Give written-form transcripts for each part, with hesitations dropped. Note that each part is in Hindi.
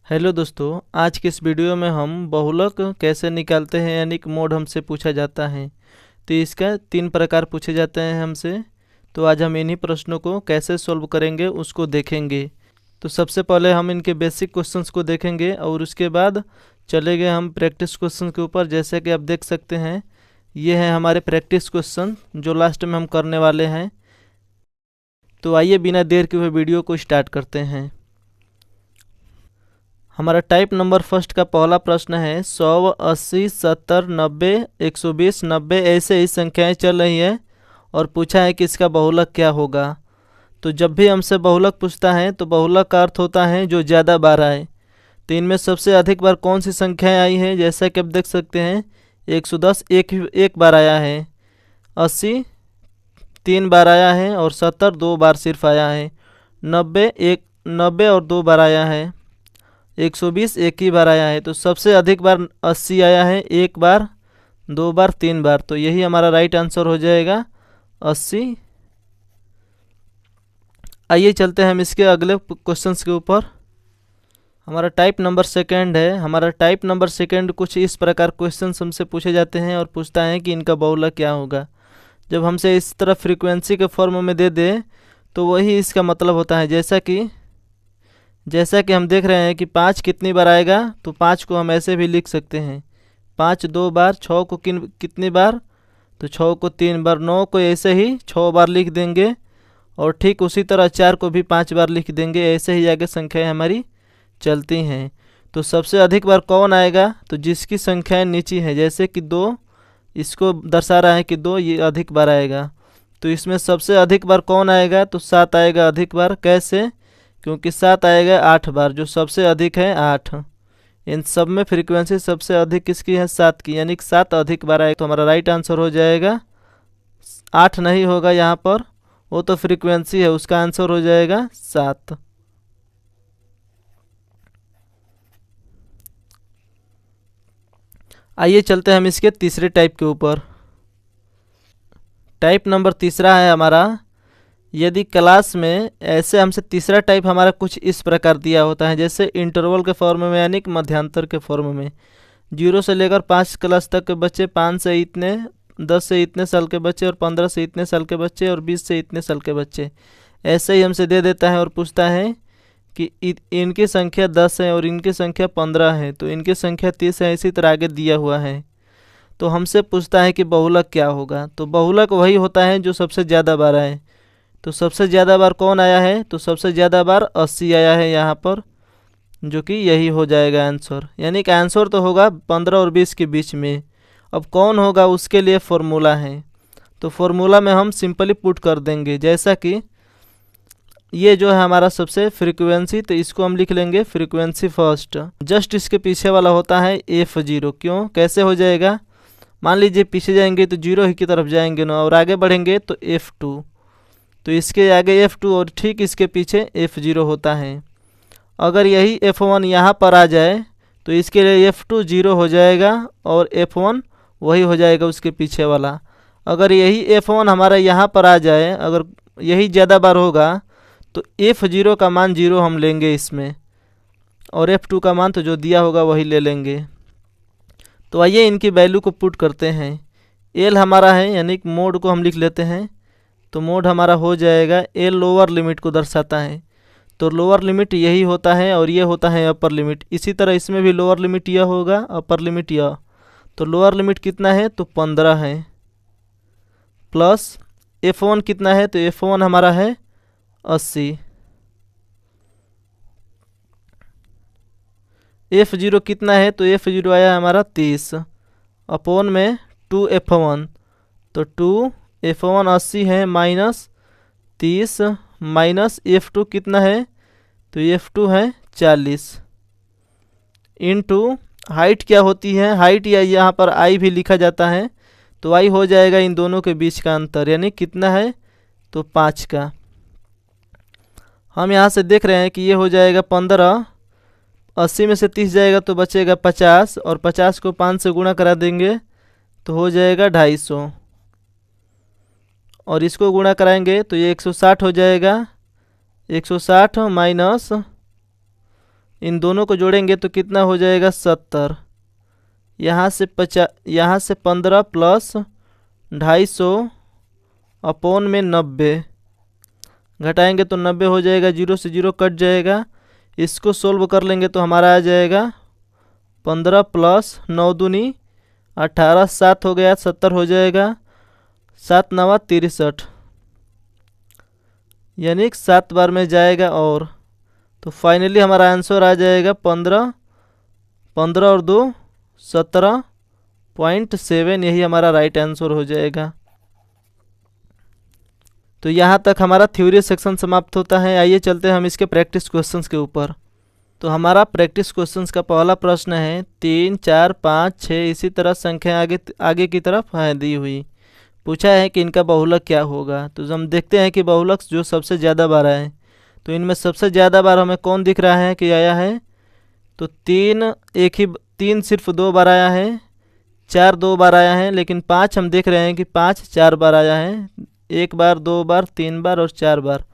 हेलो दोस्तों, आज के इस वीडियो में हम बहुलक कैसे निकालते हैं यानी कि मोड हमसे पूछा जाता है। तो इसका 3 प्रकार पूछे जाते हैं हमसे। तो आज हम इन्हीं प्रश्नों को कैसे सॉल्व करेंगे उसको देखेंगे। तो सबसे पहले हम इनके बेसिक क्वेश्चंस को देखेंगे और उसके बाद चलेंगे हम प्रैक्टिस क्वेश्चन के ऊपर। जैसे कि आप देख सकते हैं, ये हैं हमारे प्रैक्टिस क्वेश्चन जो लास्ट में हम करने वाले हैं। तो आइए बिना देर के हुए वीडियो को स्टार्ट करते हैं। हमारा टाइप नंबर फर्स्ट का पहला प्रश्न है 100, 80, 70, 90, 120, 90 ऐसे ही संख्याएं चल रही है और पूछा है कि इसका बहुलक क्या होगा। तो जब भी हमसे बहुलक पूछता है तो बहुलक का अर्थ होता है जो ज़्यादा बार आए। तो इनमें सबसे अधिक बार कौन सी संख्याएं आई हैं, जैसा कि आप देख सकते हैं 110 एक बार आया है, 80 3 बार आया है और 70 2 बार सिर्फ आया है, 90 और 2 बार आया है, 120 एक ही बार आया है। तो सबसे अधिक बार 80 आया है, 1 बार 2 बार 3 बार। तो यही हमारा राइट आंसर हो जाएगा 80। आइए चलते हैं हम इसके अगले क्वेश्चंस के ऊपर। हमारा टाइप नंबर सेकंड है। हमारा टाइप नंबर सेकंड कुछ इस प्रकार क्वेश्चंस हमसे पूछे जाते हैं और पूछता है कि इनका बहुलक क्या होगा। जब हमसे इस तरह फ्रीक्वेंसी के फॉर्म में दे दे तो वही इसका मतलब होता है। जैसा कि हम देख रहे हैं कि 5 कितनी बार आएगा, तो 5 को हम ऐसे भी लिख सकते हैं 5 2 बार, 6 को कितनी बार, तो 6 को 3 बार, 9 को ऐसे ही 6 बार लिख देंगे और ठीक उसी तरह 4 को भी 5 बार लिख देंगे। ऐसे ही आगे संख्याएं हमारी चलती हैं। तो सबसे अधिक बार कौन आएगा, तो जिसकी संख्याएं नीची हैं, जैसे कि 2 इसको दर्शा रहा है कि 2 ये अधिक बार आएगा। तो इसमें सबसे अधिक बार कौन आएगा, तो 7 आएगा अधिक बार। कैसे, क्योंकि 7 आएगा 8 बार, जो सबसे अधिक है 8। इन सब में फ्रीक्वेंसी सबसे अधिक किसकी है, 7 की, यानी कि 7 अधिक बार आएगा। तो हमारा राइट आंसर हो जाएगा 8 नहीं होगा यहाँ पर, वो तो फ्रीक्वेंसी है, उसका आंसर हो जाएगा 7। आइए चलते हैं हम इसके तीसरे टाइप के ऊपर। टाइप नंबर तीसरा है हमारा, यदि क्लास में ऐसे हमसे तीसरा टाइप हमारा कुछ इस प्रकार दिया होता है, जैसे इंटरवल के फॉर्म में यानी कि मध्यांतर के फॉर्म में 0 से लेकर 5 क्लास तक के बच्चे, 5 से इतने, 10 से इतने साल के बच्चे और 15 से इतने साल के बच्चे और 20 से इतने साल के बच्चे, ऐसे ही हमसे दे देता है और पूछता है कि इनकी संख्या 10 है और इनकी संख्या 15 है, तो इनकी संख्या 30 है, इसी तरह आगे दिया हुआ है। तो हमसे पूछता है कि बहुलक क्या होगा। तो बहुलक वही होता है जो सबसे ज़्यादा बार आए। तो सबसे ज़्यादा बार कौन आया है, तो सबसे ज़्यादा बार 80 आया है यहाँ पर, जो कि यही हो जाएगा आंसर। यानी कि आंसर तो होगा 15 और 20 के बीच में। अब कौन होगा उसके लिए फॉर्मूला है। तो फॉर्मूला में हम सिंपली पुट कर देंगे, जैसा कि ये जो है हमारा सबसे फ्रीक्वेंसी, तो इसको हम लिख लेंगे फ्रीक्वेंसी फर्स्ट। जस्ट इसके पीछे वाला होता है F0। क्यों, कैसे हो जाएगा, मान लीजिए पीछे जाएंगे तो 0 ही की तरफ जाएंगे ना, और आगे बढ़ेंगे तो F2। तो इसके आगे F2 और ठीक इसके पीछे F0 होता है। अगर यही F1 यहाँ पर आ जाए तो इसके लिए F2 0 हो जाएगा और F1 वही हो जाएगा उसके पीछे वाला। अगर यही F1 हमारा यहाँ पर आ जाए, अगर यही ज़्यादा बार होगा तो F0 का मान 0 हम लेंगे इसमें, और F2 का मान तो जो दिया होगा वही ले लेंगे। तो आइए इनकी वैल्यू को पुट करते हैं। L हमारा है, यानी कि मोड को हम लिख लेते हैं। तो मोड हमारा हो जाएगा, L लोअर लिमिट को दर्शाता है। तो लोअर लिमिट यही होता है और ये होता है अपर लिमिट। इसी तरह इसमें भी लोअर लिमिट यह होगा, अपर लिमिट यह। तो लोअर लिमिट कितना है, तो 15 है, प्लस F1 कितना है, तो F1 हमारा है 80। F0 कितना है, तो F0 आया हमारा 30 अपॉन में 2F1। तो 2F1 80 है माइनस 30 माइनस F2 कितना है, तो F2 है 40 इंटू हाइट क्या होती है, हाइट या यहाँ पर आई भी लिखा जाता है। तो आई हो जाएगा इन दोनों के बीच का अंतर, यानी कितना है, तो 5 का। हम यहाँ से देख रहे हैं कि ये हो जाएगा 15, 80 में से 30 जाएगा तो बचेगा 50, और 50 को 5 से गुणा करा देंगे तो हो जाएगा 250, और इसको गुणा कराएंगे तो ये 160 हो जाएगा। 160 माइनस इन दोनों को जोड़ेंगे तो कितना हो जाएगा 70। यहाँ से 15 प्लस 250 अपॉन में 90 घटाएंगे तो 90 हो जाएगा, 0 से 0 कट जाएगा। इसको सोल्व कर लेंगे तो हमारा आ जाएगा 15 प्लस 9 दूनी 18, 7 हो गया, 70 हो जाएगा, 7 9 63, यानी 7 बार में जाएगा। और तो फाइनली हमारा आंसर आ जाएगा 15 और 2 17.7, यही हमारा राइट आंसर हो जाएगा। तो यहाँ तक हमारा थ्योरी सेक्शन समाप्त होता है। आइए चलते हैं हम इसके प्रैक्टिस क्वेश्चंस के ऊपर। तो हमारा प्रैक्टिस क्वेश्चंस का पहला प्रश्न है 3 4 5 6 इसी तरह संख्या आगे की तरफ है दी हुई। पूछा है कि इनका बहुलक क्या होगा। तो हम देखते हैं कि बहुलक जो सबसे ज़्यादा बार आए, तो इनमें सबसे ज़्यादा बार हमें कौन दिख रहा है कि आया है, तो 3 सिर्फ 2 बार आया है, 4 2 बार आया है, लेकिन 5 हम देख रहे हैं कि 5 4 बार आया है, 1 बार 2 बार 3 बार और 4 बार।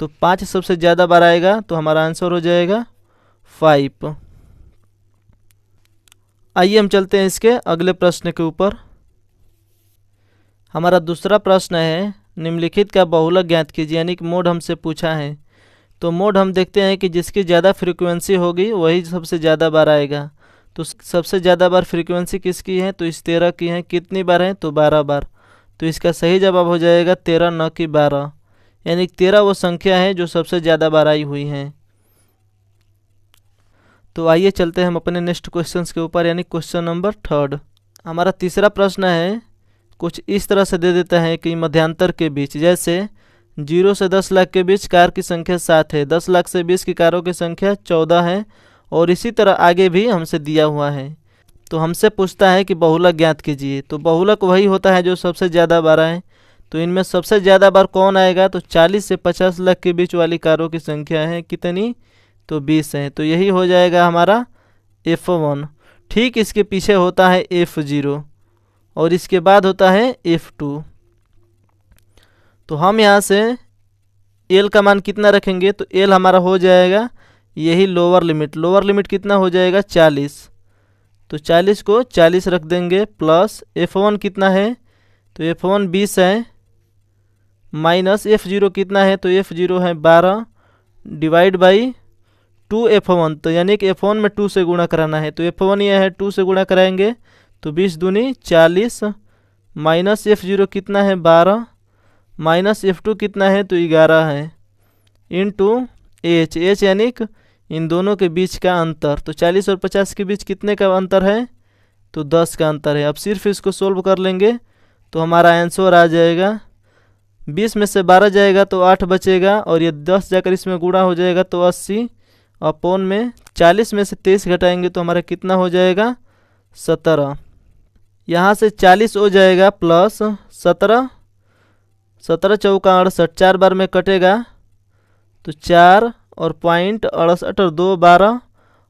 तो 5 सबसे ज़्यादा बार आएगा, तो हमारा आंसर हो जाएगा 5। आइए हम चलते हैं इसके अगले प्रश्न के ऊपर। हमारा दूसरा प्रश्न है निम्नलिखित का बहुलक ज्ञात कीजिए, यानी कि मोड हमसे पूछा है। तो मोड हम देखते हैं कि जिसकी ज़्यादा फ्रीक्वेंसी होगी वही सबसे ज़्यादा बार आएगा। तो सबसे ज़्यादा बार फ्रीक्वेंसी किसकी है, तो इस 13 की है। कितनी बार है, तो 12 बार। तो इसका सही जवाब हो जाएगा 13 न कि 12, यानी 13 वो संख्या है जो सबसे ज़्यादा बार आई हुई है। तो आइए चलते हैं हम अपने नेक्स्ट क्वेश्चंस के ऊपर, यानी क्वेश्चन नंबर 3। हमारा तीसरा प्रश्न है कुछ इस तरह से दे देता है कि मध्यांतर के बीच, जैसे 0 से 10 लाख के बीच कार की संख्या 7 है, 10 लाख से 20 की कारों की संख्या 14 है, और इसी तरह आगे भी हमसे दिया हुआ है। तो हमसे पूछता है कि बहुलक ज्ञात कीजिए। तो बहुलक वही होता है जो सबसे ज़्यादा बार आए। तो इनमें सबसे ज़्यादा बार कौन आएगा, तो 40 से 50 लाख के बीच वाली कारों की संख्या है कितनी, तो 20 है। तो यही हो जाएगा हमारा F1। ठीक इसके पीछे होता है F0 और इसके बाद होता है F2। तो हम यहाँ से L का मान कितना रखेंगे, तो L हमारा हो जाएगा यही लोअर लिमिट। लोअर लिमिट कितना हो जाएगा 40। तो 40 को 40 रख देंगे, प्लस F1 कितना है, तो F1 20 है, माइनस F0 कितना है, तो F0 है 12, डिवाइड बाई 2 F1। तो यानी कि F1 में 2 से गुणा कराना है। तो F1 यह है 2 से गुणा कराएंगे तो 20 दूनी 40, माइनस F0 कितना है 12, माइनस F2 कितना है, तो 11 है, इंटू H यानी इन दोनों के बीच का अंतर। तो 40 और 50 के बीच कितने का अंतर है, तो 10 का अंतर है। अब सिर्फ इसको सोल्व कर लेंगे तो हमारा आंसर आ जाएगा 20 में से 12 जाएगा तो 8 बचेगा, और ये 10 जाकर इसमें गुणा हो जाएगा तो 80 अपॉन में 40 में से 23 घटाएंगे तो हमारा कितना हो जाएगा 17। यहाँ से 40 हो जाएगा प्लस 17, 17 चौका 68, 4 बार में कटेगा तो 4 और पॉइंट 68 और 2 12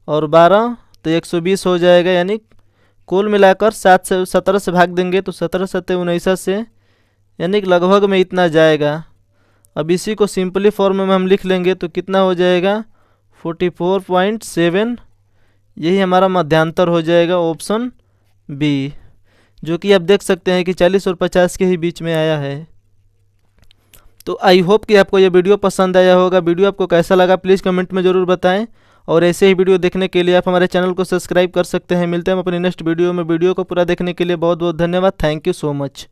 और 12 तो 120 हो जाएगा। यानी कुल मिलाकर 7 से 17 से भाग देंगे तो 17 7 19 से, यानी कि लगभग में इतना जाएगा। अब इसी को सिंपली फॉर्म में हम लिख लेंगे तो कितना हो जाएगा 44.7, यही हमारा मध्यांतर हो जाएगा ऑप्शन बी, जो कि आप देख सकते हैं कि 40 और 50 के ही बीच में आया है। तो आई होप कि आपको ये वीडियो पसंद आया होगा। वीडियो आपको कैसा लगा प्लीज़ कमेंट में ज़रूर बताएं, और ऐसे ही वीडियो देखने के लिए आप हमारे चैनल को सब्सक्राइब कर सकते हैं। मिलते हैं हम अपनी नेक्स्ट वीडियो में। वीडियो को पूरा देखने के लिए बहुत बहुत धन्यवाद। Thank you so much.